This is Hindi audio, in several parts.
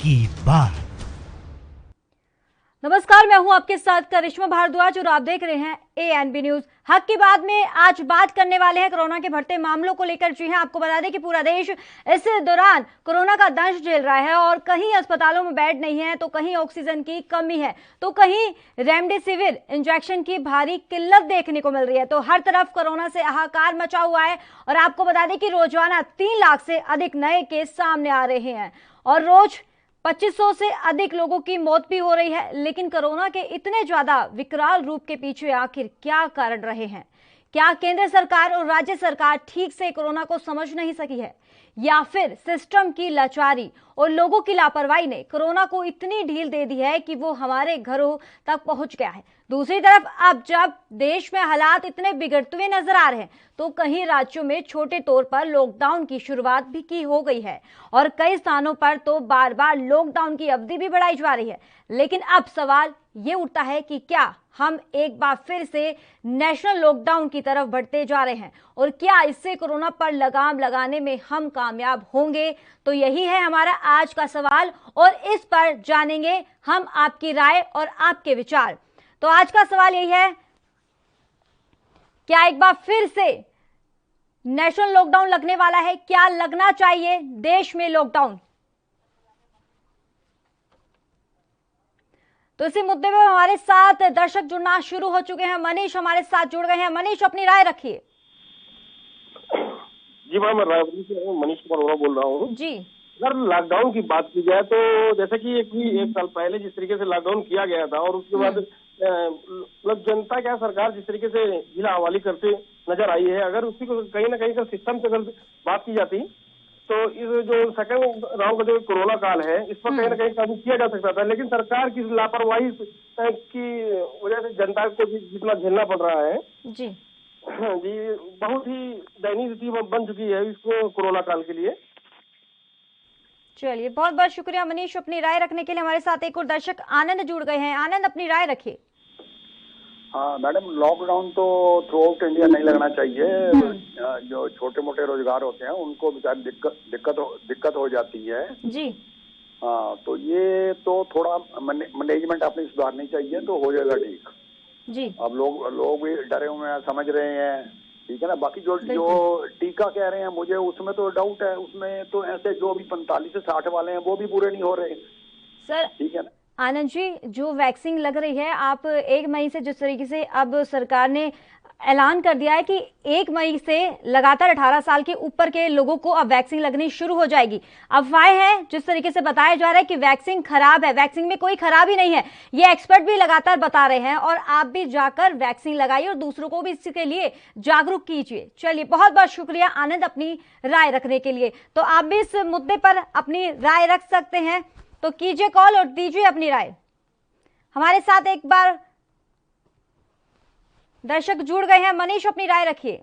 की बात। नमस्कार, मैं हूं आपके साथ करिश्मा भारद्वाज और आप देख रहे हैं ANB न्यूज। हक की बात में आज बात करने वाले हैं कोरोना के बढ़ते मामलों को लेकर। जी हां, आपको बता दें कि पूरा देश इस दौरान कोरोना का दंश झेल रहा है और कहीं अस्पतालों में बेड नहीं है, तो कहीं ऑक्सीजन की कमी है, तो कहीं रेमडेसिविर इंजेक्शन की भारी किल्लत देखने को मिल रही है। तो हर तरफ कोरोना से हाहाकार मचा हुआ है और आपको बता दें कि रोजाना 3 लाख से अधिक नए केस सामने आ रहे हैं और रोज 2500 से अधिक लोगों की मौत भी हो रही है। लेकिन कोरोना के इतने ज्यादा विकराल रूप के पीछे आखिर क्या कारण रहे हैं? क्या केंद्र सरकार और राज्य सरकार ठीक से कोरोना को समझ नहीं सकी है, या फिर सिस्टम की लाचारी और लोगों की लापरवाही ने कोरोना को इतनी ढील दे दी है कि वो हमारे घरों तक पहुंच गया है? दूसरी तरफ अब जब देश में हालात इतने बिगड़ते हुए नजर आ रहे हैं, तो कई राज्यों में छोटे तौर पर लॉकडाउन की शुरुआत भी की हो गई है और कई स्थानों पर तो बार बार लॉकडाउन की अवधि भी बढ़ाई जा रही है। लेकिन अब सवाल ये उठता है कि क्या हम एक बार फिर से नेशनल लॉकडाउन की तरफ बढ़ते जा रहे हैं और क्या इससे कोरोना पर लगाम लगाने में हम कामयाब होंगे? तो यही है हमारा आज का सवाल और इस पर जानेंगे हम आपकी राय और आपके विचार। तो आज का सवाल यही है, क्या एक बार फिर से नेशनल लॉकडाउन लगने वाला है? क्या लगना चाहिए देश में लॉकडाउन? तो इसी मुद्दे पर हमारे साथ दर्शक जुड़ना शुरू हो चुके हैं। मनीष हमारे साथ जुड़ गए हैं। मनीष, अपनी राय रखिए। जी मैम, मैं रायबरेली से मनीष कुमार वोरा बोल रहा हूँ जी। अगर लॉकडाउन की बात की जाए तो जैसे कि एक साल पहले जिस तरीके से लॉकडाउन किया गया था और उसके बाद मतलब जनता क्या सरकार जिस तरीके से जिला हवाली करते नजर आई है, अगर उसी को कहीं ना कहीं का सिस्टम से अगर बात की जाती तो इस जो सेकंड राउंड का जो कोरोना काल है इस पर कहीं ना कहीं काबू किया जा सकता था। लेकिन सरकार की लापरवाही की वजह से जनता को जितना झेलना पड़ रहा है जी जी, बहुत ही दयनीय स्थिति बन चुकी है इसको कोरोना काल के लिए। चलिए, बहुत बहुत शुक्रिया मनीष अपनी राय रखने के लिए। हमारे साथ एक और दर्शक आनंद जुड़ गए हैं। आनंद, अपनी राय रखिए। हाँ मैडम, लॉकडाउन तो थ्रू आउट इंडिया नहीं लगना चाहिए। जो छोटे मोटे रोजगार होते हैं उनको बेचारी दिक्कत हो जाती है जी। हाँ, तो ये तो थोड़ा मैनेजमेंट अपनी सुधारनी चाहिए तो हो जाएगा ठीक जी। अब लोग भी डरे हुए हैं, समझ रहे हैं, ठीक है ना। बाकी जो टीका कह रहे हैं, मुझे उसमें तो डाउट है। उसमें तो ऐसे जो अभी 45 से 60 वाले हैं वो भी पूरे नहीं हो रहे सर। ठीक है ना। आनंद जी, जो वैक्सीन लग रही है, आप 1 मई से जिस तरीके से अब सरकार ने ऐलान कर दिया है कि 1 मई से लगातार 18 साल के ऊपर के लोगों को अब वैक्सीन लगनी शुरू हो जाएगी। अफवाहें हैं जिस तरीके से बताया जा रहा है कि वैक्सीन खराब है, वैक्सीन में कोई खराबी नहीं है, ये एक्सपर्ट भी लगातार बता रहे हैं और आप भी जाकर वैक्सीन लगाइए और दूसरों को भी इसके लिए जागरूक कीजिए। चलिए, बहुत बहुत शुक्रिया आनंद अपनी राय रखने के लिए। तो आप भी इस मुद्दे पर अपनी राय रख सकते हैं, तो कीजिए कॉल और दीजिए अपनी राय। हमारे साथ एक बार दर्शक जुड़ गए हैं। मनीष, अपनी राय रखिए।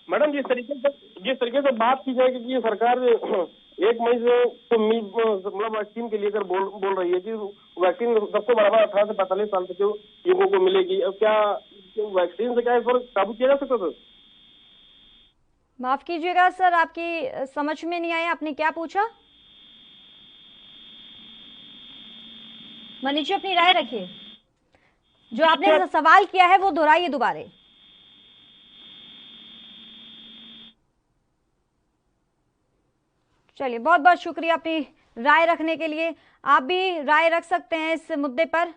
मैडम, जिस तरीके से बात की जाए कि सरकार 1 मई से तो मतलब वैक्सीन के लिए अगर बोल रही है कि वैक्सीन सबको बराबर 18 से 45 साल तक के युवकों को मिलेगी, अब क्या वैक्सीन से क्या इस पर काबू किया जा सकता था? माफ कीजिएगा सर, आपकी समझ में नहीं आया, आपने क्या पूछा? मनीष, अपनी राय रखिए। जो आपने सवाल किया है वो दोहराइए दोबारा। चलिए, बहुत बहुत शुक्रिया अपनी राय रखने के लिए। आप भी राय रख सकते हैं इस मुद्दे पर।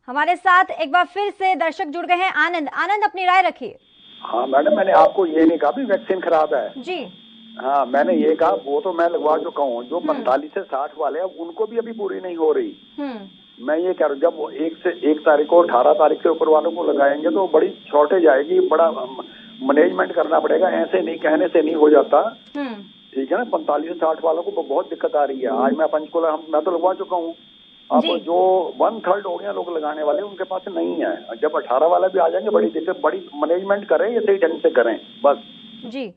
हमारे साथ एक बार फिर से दर्शक जुड़ गए हैं। आनंद, अपनी राय रखिए। हाँ मैडम, मैंने आपको ये नहीं कहा भी वैक्सीन खराब है जी। हाँ, मैंने ये कहा वो तो मैं लगवा चुका हूँ। जो 45 से 60 वाले हैं उनको भी अभी पूरी नहीं हो रही। मैं ये कह रहा हूँ जब वो 1 तारीख को 18 तारीख से ऊपर वालों को लगाएंगे तो बड़ी शॉर्टेज आएगी, बड़ा मैनेजमेंट करना पड़ेगा। ऐसे नहीं, कहने से नहीं हो जाता ठीक है ना। 45 से 60 वालों को बहुत दिक्कत आ रही है। आज मैं पंचकुला मैं तो लगवा चुका हूँ। अब जो 1/3 हो गया लोग लगाने वाले, उनके पास नहीं है। जब 18 वाला भी आ जाएंगे बड़ी दिक्कत, बड़ी मैनेजमेंट करें, ये सही ढंग से करें बस जी।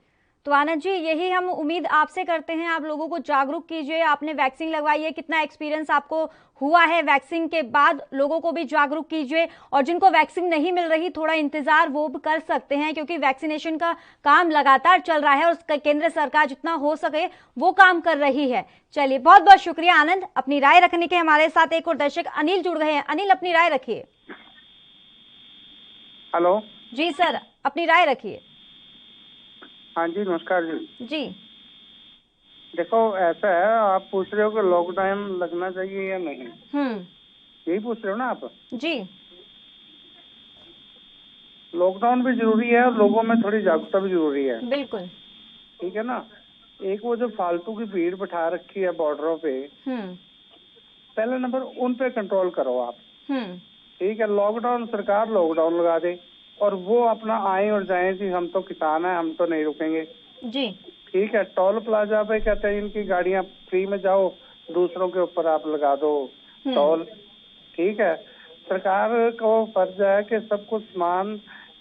तो आनंद जी, यही हम उम्मीद आपसे करते हैं, आप लोगों को जागरूक कीजिए। आपने वैक्सीन लगवाई है, कितना एक्सपीरियंस आपको हुआ है वैक्सीन के बाद, लोगों को भी जागरूक कीजिए। और जिनको वैक्सीन नहीं मिल रही, थोड़ा इंतजार वो भी कर सकते हैं, क्योंकि वैक्सीनेशन का काम लगातार चल रहा है और केंद्र सरकार जितना हो सके वो काम कर रही है। चलिए, बहुत बहुत शुक्रिया आनंद, अपनी राय रखने के। हमारे साथ एक और दर्शक अनिल जुड़ गए हैं। अनिल, अपनी राय रखिए। हेलो जी सर, अपनी राय रखिए। हाँ जी, नमस्कार जी। जी, देखो, ऐसा है, आप पूछ रहे हो कि लॉकडाउन लगना चाहिए या नहीं, यही पूछ रहे हो ना आप? जी, लॉकडाउन भी जरूरी है और लोगों में थोड़ी जागरूकता भी जरूरी है। बिल्कुल। ठीक है ना। एक वो जो फालतू की भीड़ बैठा रखी है बॉर्डरों पे, पहला नंबर उन पे कंट्रोल करो आप। ठीक है, लॉकडाउन सरकार लॉकडाउन लगा दे और वो अपना आए और जाए जी, हम तो किसान हैं, हम तो नहीं रुकेंगे जी। ठीक है, टोल प्लाजा पे कहते हैं इनकी गाड़ियां फ्री में जाओ, दूसरों के ऊपर आप लगा दो टोल। ठीक है, सरकार को फर्ज है कि सबको समान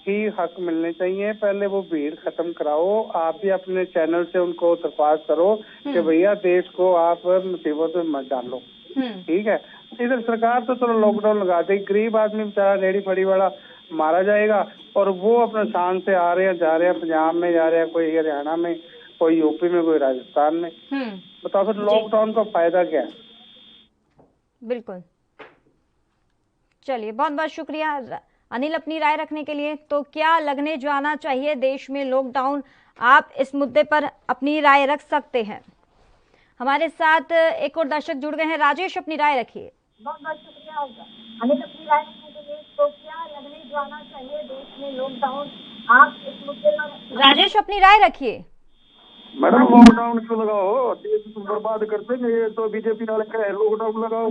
ही हक मिलने चाहिए। पहले वो भीड़ खत्म कराओ। आप भी अपने चैनल से उनको दरख्वास्त करो कि भैया देश को आप मुसीबत में मत डालो। ठीक है, इधर सरकार तो चलो लॉकडाउन लगा दे, गरीब आदमी बेचारा रेडी फड़ी वाला मारा जाएगा और वो अपने शान से आ रहे हैं, जा रहे हैं, पंजाब में जा रहे हैं, कोई हरियाणा में, कोई यूपी में, कोई राजस्थान में। बताओ फिर लॉकडाउन का फायदा क्या है? बिल्कुल। चलिए, बहुत बहुत शुक्रिया अनिल अपनी राय रखने के लिए। तो क्या लगने जाना चाहिए देश में लॉकडाउन, आप इस मुद्दे पर अपनी राय रख सकते हैं। हमारे साथ एक और दर्शक जुड़ गए हैं। राजेश, अपनी राय रखिए। बहुत बहुत शुक्रिया अनिल अपनी राय रखने के लिए। तो क्या लगने जाना चाहिए देश में लॉकडाउन, आप इस मुद्दे पर राजेश अपनी राय रखिए। मैडम, लॉकडाउन क्यों लगाओ? देश को बर्बाद करते हैं ये तो बीजेपी वाले कहे लॉकडाउन लगाओ।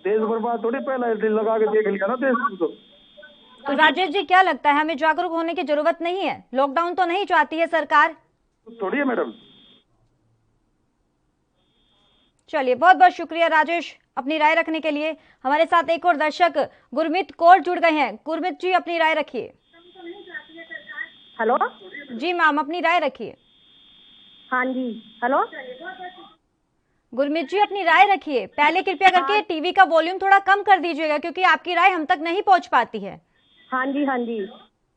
देश बर्बाद थोड़ी, पहला लगा के देख लिया ना देश को। तो राजेश जी, क्या लगता है हमें जागरूक होने की जरूरत नहीं है? लॉकडाउन तो नहीं चाहती है सरकार, थोड़ी है मैडम। चलिए, बहुत बहुत शुक्रिया राजेश अपनी राय रखने के लिए। हमारे साथ एक और दर्शक गुरमीत कौर जुड़ गए हैं। गुरमीत जी, अपनी राय रखिए। हेलो जी मैम, अपनी राय रखिए। हाँ जी, हेलो गुरमीत जी, अपनी राय रखिए। पहले कृपया करके टीवी का वॉल्यूम थोड़ा कम कर दीजिएगा, क्योंकि आपकी राय हम तक नहीं पहुंच पाती है। हाँ जी, हाँ जी,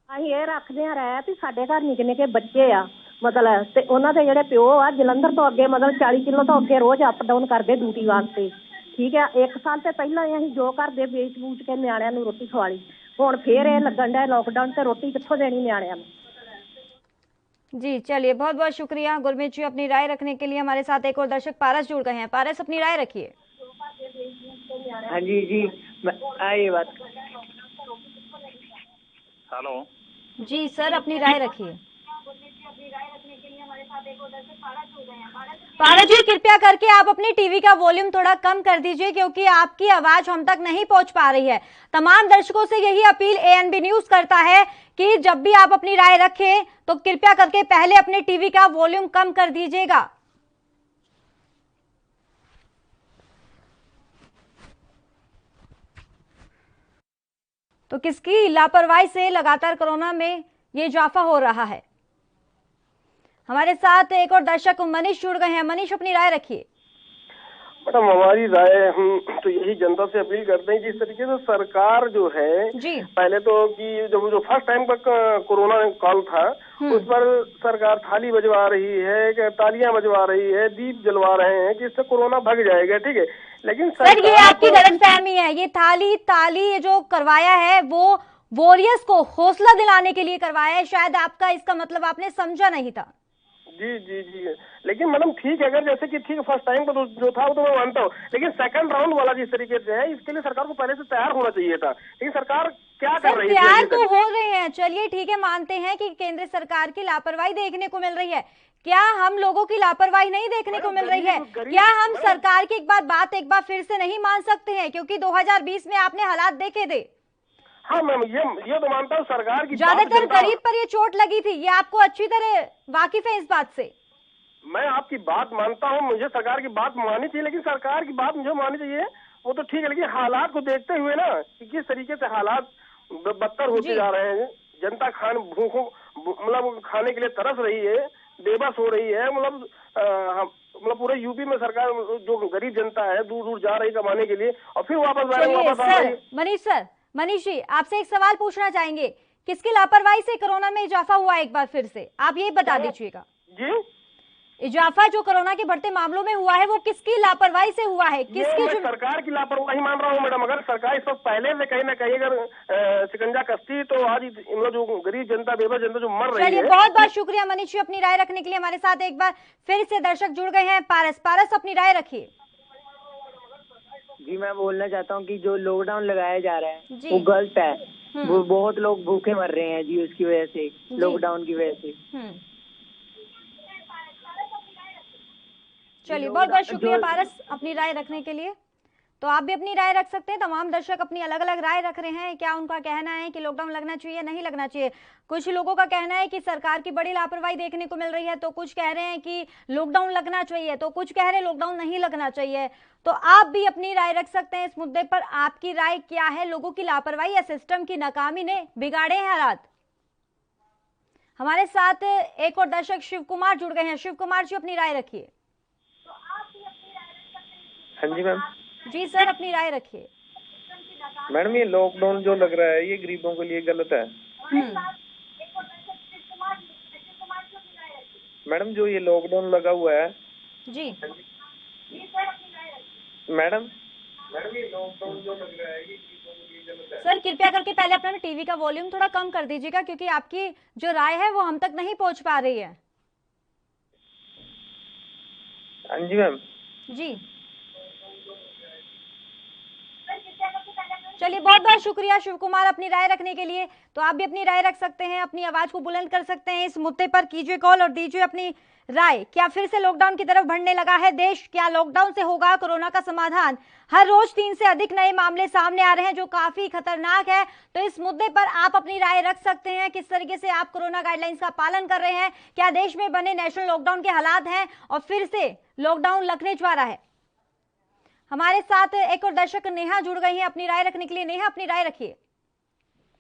ਅਸੀਂ ਇਹ ਰੱਖਦੇ ਆ ਰਾਇ ਵੀ ਸਾਡੇ ਘਰ ਨਿੱਕੇ ਨਿੱਕੇ ਬੱਚੇ ਆ, ਮਤਲਬ ਤੇ ਉਹਨਾਂ ਦੇ ਜਿਹੜੇ ਪਿਓ ਆ ਜਲੰਧਰ ਤੋਂ ਅੱਗੇ ਮਤਲਬ 40 ਕਿਲੋ ਤੋਂ ਅੱਗੇ ਰੋਜ਼ ਅਪ ਡਾਊਨ ਕਰਦੇ ਡਿਊਟੀ ਵਾਸਤੇ। ਠੀਕ ਹੈ, 1 ਸਾਲ ਤੇ ਪਹਿਲਾਂ ਅਸੀਂ ਜੋ ਕਰਦੇ ਵੇਚ ਬੂਚ ਕੇ ਨਿਆਣਿਆਂ ਨੂੰ ਰੋਟੀ ਖਵਾਲੀ, ਹੁਣ ਫੇਰ ਇਹ ਲੱਗਣ ਡਿਆ लॉकडाउन ਤੇ ਰੋਟੀ ਕਿੱਥੋਂ ਦੇਣੀ ਨਿਆਣਿਆਂ ਨੂੰ। जी, चलिए, बहुत बहुत शुक्रिया गुरमीत जी अपनी राय रखने के लिए। हमारे साथ एक और दर्शक पारस जुड़ गए हैं। पारस, अपनी राय रखिए। हाँ जी जी, आई बात। हेलो जी सर, अपनी राय रखिए। पारस जी, कृपया करके आप अपनी टीवी का वॉल्यूम थोड़ा कम कर दीजिए, क्योंकि आपकी आवाज हम तक नहीं पहुंच पा रही है। तमाम दर्शकों से यही अपील एएनबी न्यूज करता है कि जब भी आप अपनी राय रखें तो कृपया करके पहले अपने टीवी का वॉल्यूम कम कर दीजिएगा। तो किसकी लापरवाही से लगातार कोरोना में ये इजाफा हो रहा है। हमारे साथ एक और दर्शक मनीष जुड़ गए हैं। मनीष, अपनी राय रखिए। मैडम, हमारी राय, हम तो यही जनता से अपील करते हैं, जिस तरीके से सरकार जो है जी, पहले तो कि जब जो फर्स्ट टाइम का कोरोना काल था उस पर सरकार थाली बजवा रही है, तालियां बजवा रही है, दीप जलवा रहे हैं कि इससे कोरोना भाग जाएगा। ठीक है, लेकिन सर ये आपकी गलतफहमी है। ये ताली जो करवाया है वो वॉरियर्स को हौसला दिलाने के लिए करवाया है। शायद आपका इसका मतलब आपने समझा नहीं था। जी जी जी, लेकिन मैडम ठीक है, अगर जैसे कि ठीक फर्स्ट टाइम का जो था वो तो मैं मानता हूँ, लेकिन सेकंड राउंड वाला जिस तरीके से है इसके लिए सरकार को पहले से तैयार होना चाहिए था। लेकिन सरकार क्या कर रही है? तैयार तो हो रहे हैं, चलिए ठीक है, मानते हैं कि केंद्र सरकार की लापरवाही देखने को मिल रही है। क्या हम लोगों की लापरवाही नहीं देखने को मिल रही है? क्या हम सरकार की एक बार फिर से नहीं मान सकते हैं? क्योंकि 2020 में आपने हालात देखे थे। हाँ मैम, ये तो मानता हूँ सरकार की ज्यादातर गरीब पर ये चोट लगी थी, ये आपको अच्छी तरह वाकिफ है इस बात से। मैं आपकी बात मानता हूँ, मुझे सरकार की बात माननी चाहिए, लेकिन सरकार की बात मुझे माननी चाहिए वो तो ठीक है, लेकिन हालात को देखते हुए ना कि किस तरीके से हालात बदतर होते जा रहे हैं, जनता मतलब खाने के लिए तरस रही है, बेबस हो रही है। मतलब पूरे यूपी में सरकार जो गरीब जनता है दूर दूर जा रही कमाने के लिए और फिर वापस आ रही है। मनीष जी, आपसे एक सवाल पूछना चाहेंगे, किसकी लापरवाही से कोरोना में इजाफा हुआ एक बार फिर से आप ये बता दीजिएगा जी। इजाफा जो कोरोना के बढ़ते मामलों में हुआ है वो किसकी लापरवाही से हुआ है? किसकी? जो सरकार की लापरवाही मान रहा हूँ मैडम। अगर सरकार इस वक्त पहले से कहीं ना कहीं अगर शिकंजा कसती तो आज जो गरीब जनता, बेबस जनता जो मर रही है। बहुत बहुत शुक्रिया मनीष जी अपनी राय रखने के लिए। हमारे साथ एक बार फिर से दर्शक जुड़ गए हैं, पारस अपनी राय रखिए। जी मैं बोलना चाहता हूँ कि जो लॉकडाउन लगाया जा रहा है वो गलत है। वो बहुत लोग भूखे मर रहे हैं जी उसकी वजह से, लॉकडाउन की वजह से। चलिए बहुत बहुत शुक्रिया पारस अपनी राय रखने के लिए। तो आप भी अपनी राय रख सकते हैं। तमाम दर्शक अपनी अलग अलग राय रख रहे हैं, क्या उनका कहना है कि लॉकडाउन लगना चाहिए नहीं लगना चाहिए। कुछ लोगों का कहना है कि सरकार की बड़ी लापरवाही देखने को मिल रही है, तो कुछ कह रहे हैं कि लॉकडाउन लगना चाहिए, तो कुछ कह रहे हैं लॉकडाउन नहीं लगना चाहिए। तो आप भी अपनी राय रख सकते हैं इस मुद्दे पर। आपकी राय क्या है? लोगों की लापरवाही या सिस्टम की नाकामी ने बिगाड़े हैं हालात? हमारे साथ एक और दर्शक शिव कुमार जुड़ गए हैं। शिव कुमार जी अपनी राय रखिए। हाँ जी मैम। जी सर अपनी राय रखिए। मैडम ये लॉकडाउन जो लग रहा है ये गरीबों के लिए गलत है। मैडम जो ये लॉकडाउन लगा हुआ है जी मैडम ये लॉकडाउन जो लग रहा है ये गरीबों के लिए गलत है। सर कृपया करके पहले अपना टीवी का वॉल्यूम थोड़ा कम कर दीजिएगा, क्योंकि आपकी जो राय है वो हम तक नहीं पहुंच पा रही है। हाँ जी मैम। जी चलिए बहुत बहुत शुक्रिया शिव कुमार अपनी राय रखने के लिए। तो आप भी अपनी राय रख सकते हैं, अपनी आवाज को बुलंद कर सकते हैं इस मुद्दे पर। कीजिए कॉल और दीजिए अपनी राय। क्या फिर से लॉकडाउन की तरफ बढ़ने लगा है देश? क्या लॉकडाउन से होगा कोरोना का समाधान? हर रोज 3 से अधिक नए मामले सामने आ रहे हैं जो काफी खतरनाक है। तो इस मुद्दे पर आप अपनी राय रख सकते हैं। किस तरीके से आप कोरोना गाइडलाइंस का पालन कर रहे हैं? क्या देश में बने नेशनल लॉकडाउन के हालात हैं और फिर से लॉकडाउन लगने जा रहा है? हमारे साथ एक और दर्शक नेहा जुड़ गई हैं अपनी राय रखने के लिए। नेहा अपनी राय रखिए।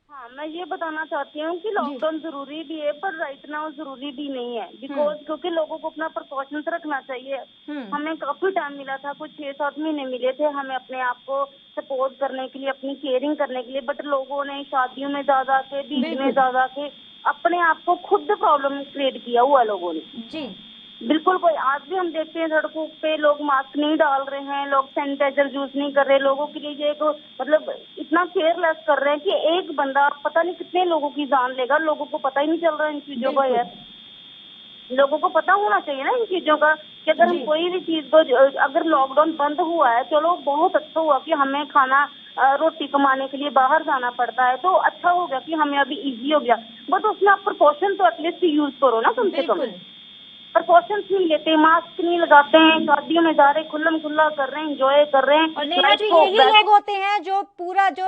हाँ मैं ये बताना चाहती हूँ कि लॉकडाउन जरूरी भी है पर राइट नाउ जरूरी भी नहीं है। बिकॉज क्योंकि लोगों को अपना प्रिकॉशंस रखना चाहिए। हमें काफी टाइम मिला था, कुछ 6-7 महीने मिले थे हमें अपने आप को सपोर्ट करने के लिए, अपनी केयरिंग करने के लिए। बट लोगों ने शादियों में ज्यादा के, बीच में ज्यादा के अपने आप को खुद प्रॉब्लम क्रिएट किया हुआ लोगों ने। जी बिल्कुल। कोई आज भी हम देखते हैं सड़कों पे लोग मास्क नहीं डाल रहे हैं, लोग सैनिटाइजर यूज नहीं कर रहे। लोगों के लिए ये मतलब इतना केयरलेस कर रहे हैं कि एक बंदा पता नहीं कितने लोगों की जान लेगा। लोगों को पता ही नहीं चल रहा इन चीजों का। यार लोगों को पता होना चाहिए ना इन चीजों का कि अगर हम कोई भी चीज को, अगर लॉकडाउन बंद हुआ है चलो बहुत अच्छा हुआ कि हमें खाना रोटी कमाने के लिए बाहर जाना पड़ता है, तो अच्छा हो गया कि हमें अभी इजी हो गया। बट उसमें आप प्रिकॉशन तो एटलीस्ट यूज करो ना कम से कम। प्रिकॉशंस नहीं लेते, मास्क नहीं लगाते हैं, शादियों में जा रहे खुल्लम खुल्ला कर रहे हैं, एंजॉय कर रहे हैं। और नेहा जी यही लोग होते हैं जो पूरा जो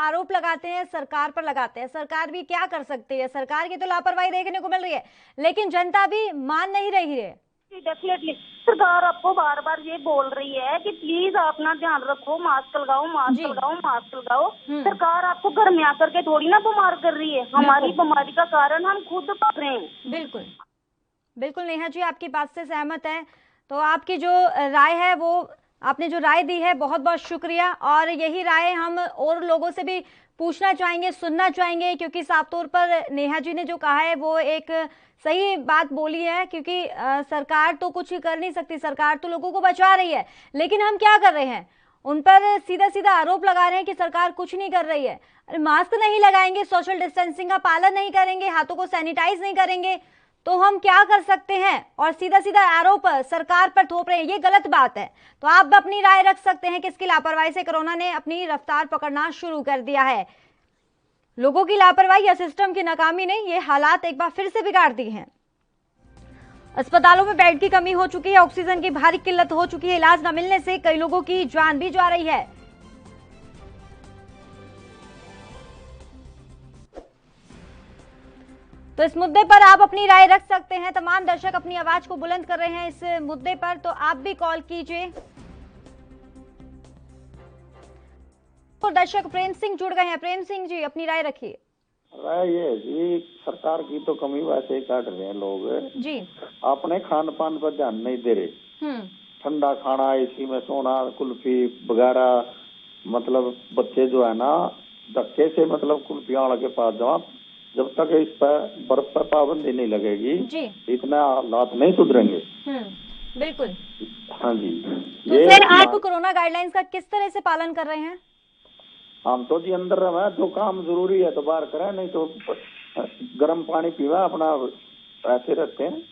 आरोप लगाते हैं सरकार पर लगाते हैं। सरकार भी क्या कर सकती है? सरकार की तो लापरवाही देखने को मिल रही है, लेकिन जनता भी मान नहीं रही है। डेफिनेटली सरकार आपको बार बार ये बोल रही है कि प्लीज आप अपना ध्यान रखो, मास्क लगाओ, मास्क लगाओ, मास्क लगाओ। सरकार आपको घर में आकर के थोड़ी ना बीमार कर रही है। हमारी बीमारी का कारण हम खुद कर रहे हैं। बिल्कुल बिल्कुल नेहा जी आपकी बात से सहमत है। तो आपकी जो राय है वो आपने जो राय दी है बहुत बहुत शुक्रिया। और यही राय हम और लोगों से भी पूछना चाहेंगे, सुनना चाहेंगे, क्योंकि साफ तौर पर नेहा जी ने जो कहा है वो एक सही बात बोली है। क्योंकि सरकार तो कुछ कर नहीं सकती, सरकार तो लोगों को बचा रही है, लेकिन हम क्या कर रहे हैं? उन पर सीधा सीधा आरोप लगा रहे हैं कि सरकार कुछ नहीं कर रही है। अरे मास्क नहीं लगाएंगे, सोशल डिस्टेंसिंग का पालन नहीं करेंगे, हाथों को सैनिटाइज नहीं करेंगे, तो हम क्या कर सकते हैं? और सीधा सीधा आरोप सरकार पर थोप रहे हैं, ये गलत बात है। तो आप अपनी राय रख सकते हैं कि इसकी लापरवाही से कोरोना ने अपनी रफ्तार पकड़ना शुरू कर दिया है। लोगों की लापरवाही या सिस्टम की नाकामी ने ये हालात एक बार फिर से बिगाड़ दिए हैं। अस्पतालों में बेड की कमी हो चुकी है, ऑक्सीजन की भारी किल्लत हो चुकी है। इलाज न मिलने से कई लोगों की जान भी जा रही है। तो इस मुद्दे पर आप अपनी राय रख सकते हैं। तमाम दर्शक अपनी आवाज को बुलंद कर रहे हैं इस मुद्दे पर, तो आप भी कॉल कीजिए। तो दर्शक प्रेम सिंह जुड़ गए हैं। प्रेम सिंह जी अपनी राय रखिए। ये जी सरकार की तो कमी वैसे ही काट रहे हैं लोग जी, अपने खान पान पर ध्यान नहीं दे रहे। ठंडा खाना, एसी में सोना, कुल्फी वगैरह, मतलब बच्चे जो है ना धक्के से मतलब कुल्फी वाला के पास जाओ, जब तक इस पर बर्फ पर पाबंदी नहीं लगेगी इतना हालात नहीं सुधरेंगे। बिल्कुल। हाँ जी। तो सर आप कोरोना गाइडलाइंस का किस तरह से पालन कर रहे हैं? हम तो जी अंदर रहे, जो काम जरूरी है तो बाहर करें, नहीं तो गर्म पानी पीवा, अपना ऐसे रहते हैं,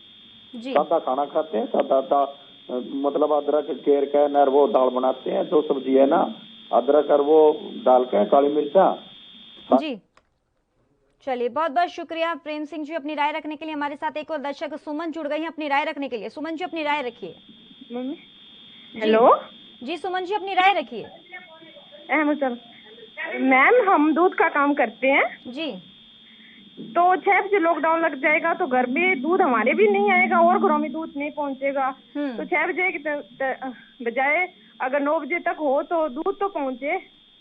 सादा खाना खाते हैं, सादा मतलब अदरक केर के नर वो दाल बनाते हैं, जो सब्जी है ना अदरक और वो डाल के काली मिर्चा। जी चलिए, बहुत बहुत शुक्रिया प्रेम सिंह जी अपनी राय रखने के लिए। हमारे साथ एक और दर्शक सुमन जुड़ गई हैं अपनी राय रखने के लिए। सुमन जी अपनी राय रखिए। हेलो जी सुमन जी अपनी राय रखिए। मैम हम दूध का काम करते हैं जी, तो 6 बजे लॉकडाउन लग जाएगा तो घर में दूध हमारे भी नहीं आएगा और घरों में दूध नहीं पहुंचेगा। तो 6 बजे की बजाय अगर 9 बजे तक हो तो दूध तो पहुंचे।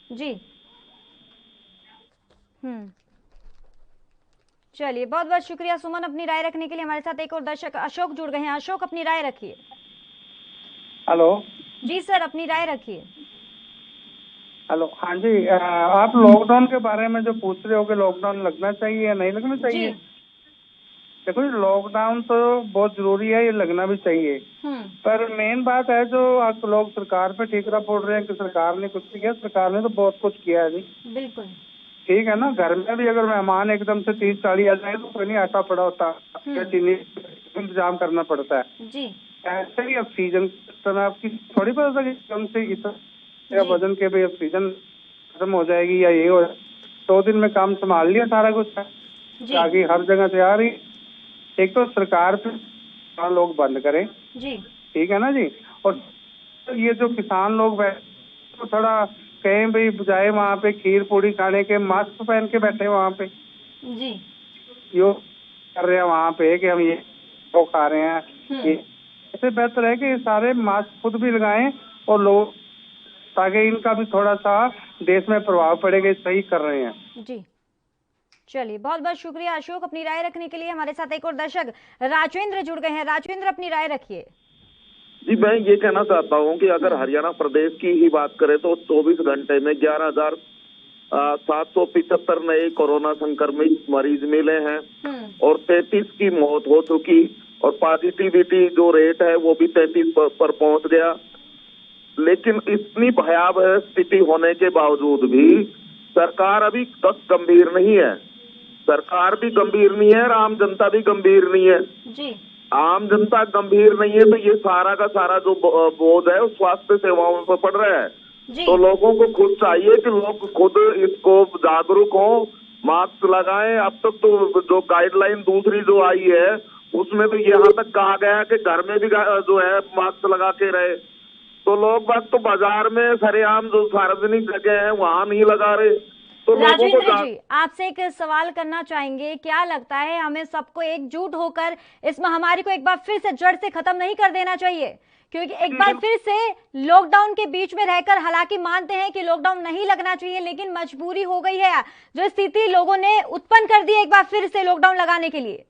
जी चलिए, बहुत बहुत शुक्रिया सुमन अपनी राय रखने के लिए। हमारे साथ एक और दर्शक अशोक जुड़ गए हैं। अशोक अपनी राय रखिए। हेलो जी सर अपनी राय रखिए। हेलो, हाँ जी, आप लॉकडाउन के बारे में जो पूछ रहे हो कि लॉकडाउन लगना चाहिए या नहीं लगना चाहिए, देखो लॉकडाउन तो बहुत जरूरी है, ये लगना भी चाहिए, पर मेन बात है जो आप लोग सरकार पे ठीकरा फोड़ रहे हैं कि सरकार ने कुछ नहीं किया। सरकार ने तो बहुत कुछ किया है जी। बिल्कुल ठीक है ना, घर में भी अगर मेहमान एकदम से 30-40 आ जाए तो कोई नहीं आटा पड़ा होता, चीनी इंतजाम करना पड़ता है जी। ऐसे ही ऑक्सीजन आपकी थोड़ी पता था कम से इतना वजन के भी ऑक्सीजन खत्म हो जाएगी या ये हो 2 दिन में काम संभाल लिया सारा कुछ। आगे हर जगह से आ रही, एक तो सरकार पे लोग बंद करें जी, ठीक है ना जी, और ये जो किसान लोग बैठे तो थोड़ा कहीं भी बजाय वहाँ पे खीर पूड़ी खाने के मास्क पहन के बैठे वहाँ पे जी, यो कर रहे हैं वहाँ पे कि हम ये वो खा रहे हैं। इससे बेहतर है कि ये सारे मास्क खुद भी लगाएं और लोग, ताकि इनका भी थोड़ा सा देश में प्रभाव पड़ेगा। सही कर रहे हैं जी। चलिए, बहुत बहुत शुक्रिया अशोक अपनी राय रखने के लिए। हमारे साथ एक और दर्शक राजेंद्र जुड़ गए हैं। राजेंद्र अपनी राय रखिए। जी मैं ये कहना चाहता हूँ कि अगर हरियाणा प्रदेश की ही बात करें तो 24 घंटे में 11,775 नए कोरोना संक्रमित मरीज मिले हैं और 33 की मौत हो चुकी और पॉजिटिविटी जो रेट है वो भी 33 पर पहुंच गया। लेकिन इतनी भयावह स्थिति होने के बावजूद भी सरकार अभी तक गंभीर नहीं है। सरकार भी गंभीर नहीं है और आम जनता भी गंभीर नहीं है जी। आम जनता गंभीर नहीं है तो ये सारा का सारा जो बोझ है वो स्वास्थ्य सेवाओं पर पड़ रहा है। तो लोगों को खुद चाहिए कि लोग खुद इसको जागरूक हो, मास्क लगाएं। अब तक तो जो गाइडलाइन दूसरी जो आई है उसमें तो यहाँ तक कहा गया कि घर में भी जो है मास्क लगा के रहे, तो लोग बात तो बाजार में सरेआम जो सार्वजनिक जगह है वहाँ नहीं लगा रहे। तो राजेंद्र जी आपसे एक सवाल करना चाहेंगे, क्या लगता है हमें सबको एकजुट होकर इस महामारी को एक बार फिर से जड़ से खत्म नहीं कर देना चाहिए? क्योंकि एक बार फिर से लॉकडाउन के बीच में रहकर, हालांकि मानते हैं कि लॉकडाउन नहीं लगना चाहिए लेकिन मजबूरी हो गई है, जो स्थिति लोगों ने उत्पन्न कर दी एक बार फिर से लॉकडाउन लगाने के लिए।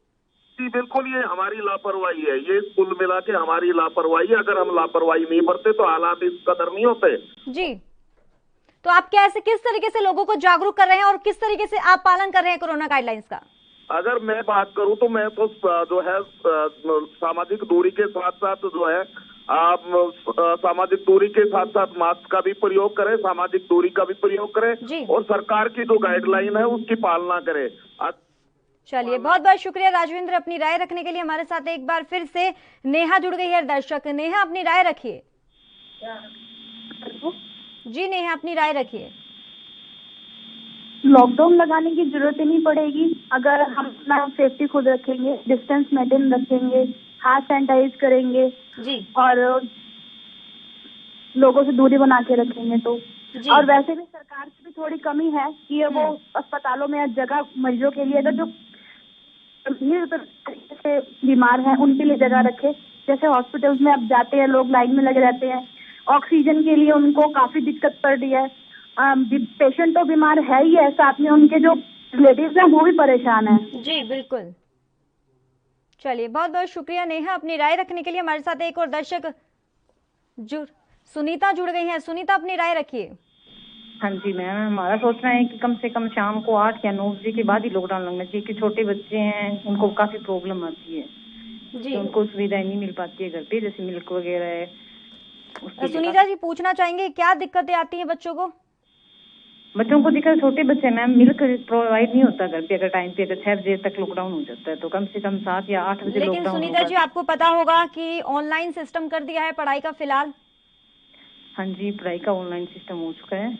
जी बिल्कुल, ये हमारी लापरवाही है, ये कुल मिला के हमारी लापरवाही है। अगर हम लापरवाही नहीं बरते तो हालात इस कदर नहीं होते जी। तो आप कैसे, किस तरीके से लोगों को जागरूक कर रहे हैं और किस तरीके से आप पालन कर रहे हैं कोरोना गाइडलाइंस का? अगर मैं बात करूं तो मैं तो जो है सामाजिक दूरी के साथ साथ जो है आप सामाजिक दूरी के साथ साथ मास्क का भी प्रयोग करें, सामाजिक दूरी का भी प्रयोग करें और सरकार की जो गाइडलाइन है उसकी पालना करें। चलिए, बहुत बहुत शुक्रिया राजेंद्र अपनी राय रखने के लिए। हमारे साथ एक बार फिर से नेहा जुड़ गई है दर्शक। नेहा अपनी राय रखिए। जी नेहा अपनी राय रखिए। लॉकडाउन लगाने की जरूरत ही नहीं पड़ेगी अगर हम अपना सेफ्टी खुद रखेंगे, डिस्टेंस मेंटेन रखेंगे, हाथ सैनिटाइज करेंगे जी, और लोगों से दूरी बना के रखेंगे तो। और वैसे भी सरकार की भी थोड़ी कमी है कि वो अस्पतालों में जगह मरीजों के लिए, अगर जो से बीमार हैं उनके लिए जगह रखे। जैसे हॉस्पिटल्स में अब जाते हैं लोग, लाइन में लगे रहते हैं, ऑक्सीजन के लिए उनको काफी दिक्कत पड़ रही है। पेशेंट तो बीमार है ही है, साथ में उनके जो रिलेटिव्स हैं वो भी परेशान है। जी बिल्कुल। चलिए बहुत बहुत शुक्रिया नेहा, अपनी राय रखने के लिए। हमारे साथ एक और दर्शक सुनीता जुड़ गई हैं। सुनीता, अपनी राय रखिए। हाँ जी मैम, हमारा सोचना है कि कम से कम शाम को 8 या 9 बजे के बाद ही लॉकडाउन लगना चाहिए, कि छोटे बच्चे हैं उनको काफी प्रॉब्लम आती है जी, तो उनको सुविधाएं नहीं मिल पाती है घर पे, जैसे मिल्क वगैरह है। सुनीता जी, पूछना चाहेंगे क्या दिक्कतें आती हैं बच्चों को? बच्चों को दिक्कत, छोटे बच्चे मैम मिल्क प्रोवाइड नहीं होता घर पे, अगर टाइम पे, अगर 6 बजे तक लॉकडाउन हो जाता है तो कम से कम 7 या 8 बजे लेकिन सुनीता जी, आपको पता होगा कि ऑनलाइन सिस्टम कर दिया है पढ़ाई का फिलहाल। हाँ जी, पढ़ाई का ऑनलाइन सिस्टम हो चुका है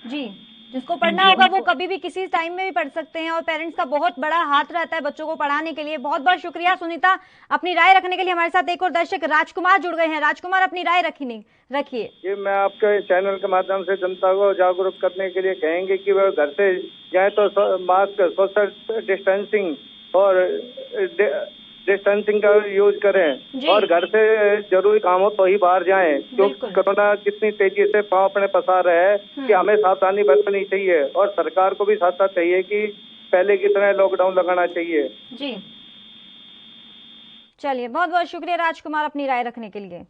जी। जिसको पढ़ना होगा वो कभी भी किसी टाइम में भी पढ़ सकते हैं, और पेरेंट्स का बहुत बड़ा हाथ रहता है बच्चों को पढ़ाने के लिए। बहुत बहुत शुक्रिया सुनीता, अपनी राय रखने के लिए। हमारे साथ एक और दर्शक राजकुमार जुड़ गए हैं। राजकुमार, अपनी राय रखिए। ये मैं आपके चैनल के माध्यम से जनता को जागरूक करने के लिए कहेंगे कि वह घर से जाए तो मास्क, सोशल डिस्टेंसिंग और डिस्टेंसिंग का यूज करें, और घर से जरूरी काम हो तो ही बाहर जाएं, क्योंकि कोरोना कितनी तेजी से पांव अपने पसार रहा है कि हमें सावधानी बरतनी चाहिए, और सरकार को भी साथ साथ चाहिए कि पहले की तरह लॉकडाउन लगाना चाहिए जी। चलिए बहुत बहुत शुक्रिया राजकुमार, अपनी राय रखने के लिए।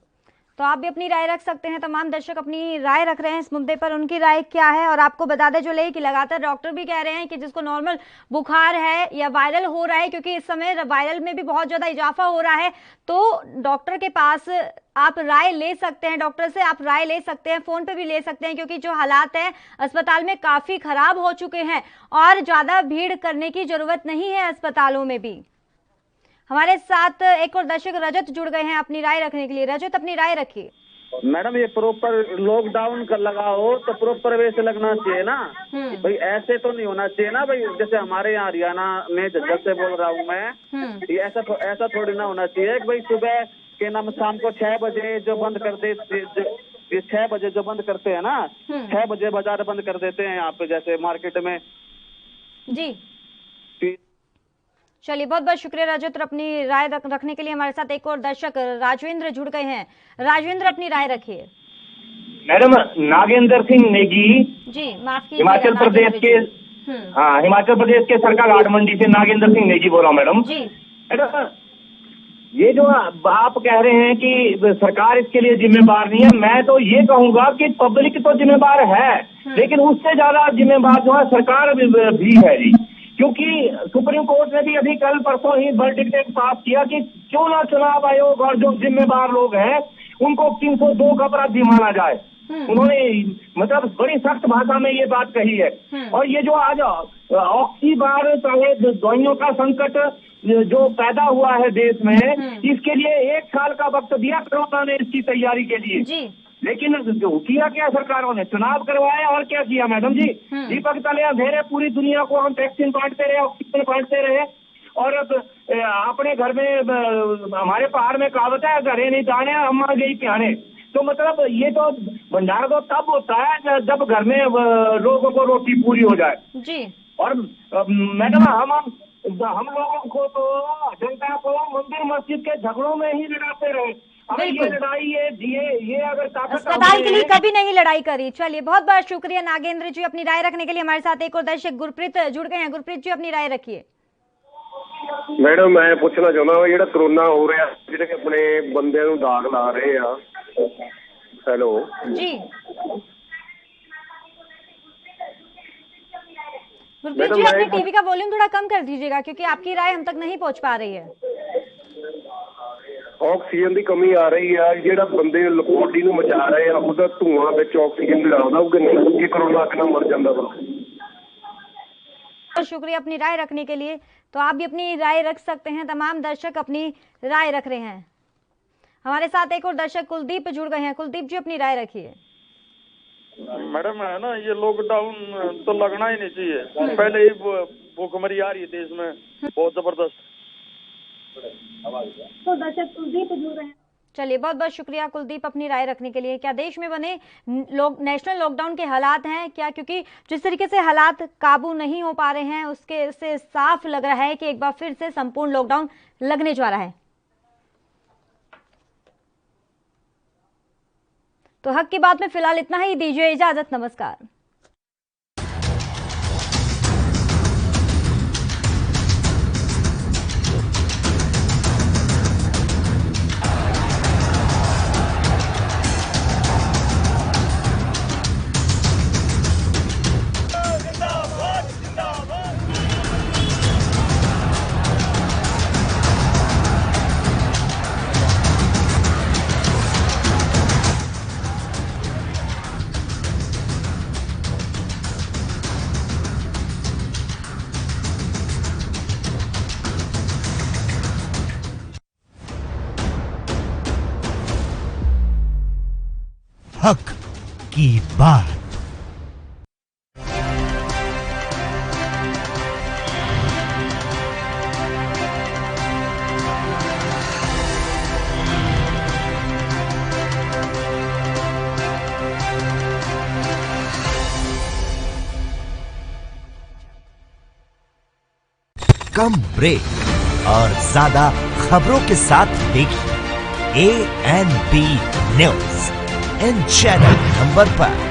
तो आप भी अपनी राय रख सकते हैं। तमाम दर्शक अपनी राय रख रहे हैं इस मुद्दे पर, उनकी राय क्या है। और आपको बता दें जो कि लगातार डॉक्टर भी कह रहे हैं कि जिसको नॉर्मल बुखार है या वायरल हो रहा है, क्योंकि इस समय वायरल में भी बहुत ज़्यादा इजाफा हो रहा है, तो डॉक्टर के पास आप राय ले सकते हैं, डॉक्टर से आप राय ले सकते हैं, फ़ोन पे भी ले सकते हैं, क्योंकि जो हालात हैं अस्पताल में काफ़ी ख़राब हो चुके हैं और ज़्यादा भीड़ करने की ज़रूरत नहीं है अस्पतालों में भी। हमारे साथ एक और दर्शक रजत जुड़ गए हैं अपनी राय रखने के लिए। रजत, अपनी राय रखिए। मैडम, ये प्रॉपर लॉकडाउन कर लगा हो तो प्रॉपर वे से लगना चाहिए ना भाई, ऐसे तो नहीं होना चाहिए ना भाई, जैसे हमारे यहाँ हरियाणा में झज्जर से बोल रहा हूँ मैं, ये ऐसा थोड़ी ना होना चाहिए कि भाई सुबह के नाम शाम को 6 बजे जो बंद कर दे, 6 बजे जो बंद करते हैं ना, 6 बजे बाजार बंद कर देते हैं यहाँ पे जैसे मार्केट में जी। चलिए बहुत बहुत शुक्रिया रजत, अपनी राय रखने के लिए। हमारे साथ एक और दर्शक राजवेंद्र जुड़ गए हैं। राजवेंद्र, अपनी राय रखिए। मैडम, नागेंद्र सिंह नेगी जी, माफ कीजिए, हिमाचल प्रदेश के हिमाचल प्रदेश के सरकार घाट मंडी से नागेंद्र सिंह नेगी बोल रहा हूँ मैडम जी। मैडम, ये जो आप कह रहे हैं कि सरकार इसके लिए जिम्मेदार नहीं है, मैं तो ये कहूंगा कि पब्लिक तो जिम्मेदार है, लेकिन उससे ज्यादा जिम्मेदार जो है सरकार भी है जी, क्योंकि सुप्रीम कोर्ट ने भी अभी कल परसों ही वर्डिक्ट पास किया कि क्यों ना चुनाव आयोग और जो जिम्मेदार लोग हैं उनको 302 का अपराधी माना जाए। उन्होंने मतलब बड़ी सख्त भाषा में ये बात कही है। और ये जो आज ऑक्सी बार दवाइयों का संकट जो पैदा हुआ है देश में, इसके लिए 1 साल का वक्त दिया कोरोना ने इसकी तैयारी के लिए जी। लेकिन किया क्या सरकारों ने, चुनाव करवाया और क्या किया मैडम जी, दीपक तले अंधेरे पूरी दुनिया को हम वैक्सीन बांटते रहे, ऑक्सीजन बांटते रहे, और अपने घर में हमारे पहाड़ में कहावत है, घरे नहीं दाने अम्मा गई प्याने। तो मतलब ये तो भंडारा तो तब होता है जब घर में लोगों को रोटी पूरी हो जाए जी। और मैडम हम लोगों को तो जनता को मंदिर मस्जिद के झगड़ों में ही लड़ाते रहे। ये लड़ाई ये अगर अस्पताल के लिए कभी नहीं लड़ाई करी। चलिए बहुत बहुत शुक्रिया नागेंद्र जी, अपनी राय रखने के लिए। हमारे साथ एक और दर्शक गुरप्रीत जुड़ गए हैं। गुरप्रीत जी, अपनी राय रखिए। मैडम, मैं पूछना चाहना ਜਿਹੜਾ कोरोना हो रहा ਜਿਹੜੇ अपने ਬੰਦਿਆਂ ਨੂੰ ਦਾਗ ਲਾ ਰਹੇ ਆ। हेलो जी। गुरप्रीत जी, अपने टीवी का वॉल्यूम थोड़ा कम कर दीजिएगा, क्योंकि आपकी राय हम तक नहीं पहुंच पा रही है। ਆਕਸੀਜਨ ਦੀ ਕਮੀ ਆ ਰਹੀ ਆ, ਜਿਹੜਾ ਬੰਦੇ ਬੋਡੀ ਨੂੰ ਮਚਾ ਰਹੇ ਆ ਉਹਦਾ ਧੂਆਂ ਵਿੱਚ ਆਕਸੀਜਨ ਦੀ ਆਉਂਦਾ ਉਹ ਕਿ कोरोना ਕਿੰਨਾ ਮਰ ਜਾਂਦਾ ਵਾ। शुक्रिया अपनी राय रखने के लिए। तो आप भी अपनी राय रख सकते हैं, तमाम दर्शक अपनी राय रख रहे हैं। हमारे साथ एक और दर्शक कुलदीप जुड़ गए हैं। कुलदीप जी, अपनी राय रखिए। मैडम, है ना, ये लॉकडाउन तो लगना ही नहीं चाहिए, पहले ही भूखमरी आ रही है देश में बहुत जबरदस्त। तो दर्शक कुलदीप जुड़ रहे हैं। चलिए बहुत बहुत शुक्रिया कुलदीप, अपनी राय रखने के लिए। क्या देश में बने नेशनल लॉकडाउन के हालात हैं क्या? क्योंकि जिस तरीके से हालात काबू नहीं हो पा रहे हैं उसके से साफ लग रहा है कि एक बार फिर से संपूर्ण लॉकडाउन लगने जा रहा है। तो हक की बात में फिलहाल इतना ही, दीजिए इजाजत, नमस्कार। हक की बात। कम ब्रेक और ज्यादा खबरों के साथ देखिए ANB news in channel number पर।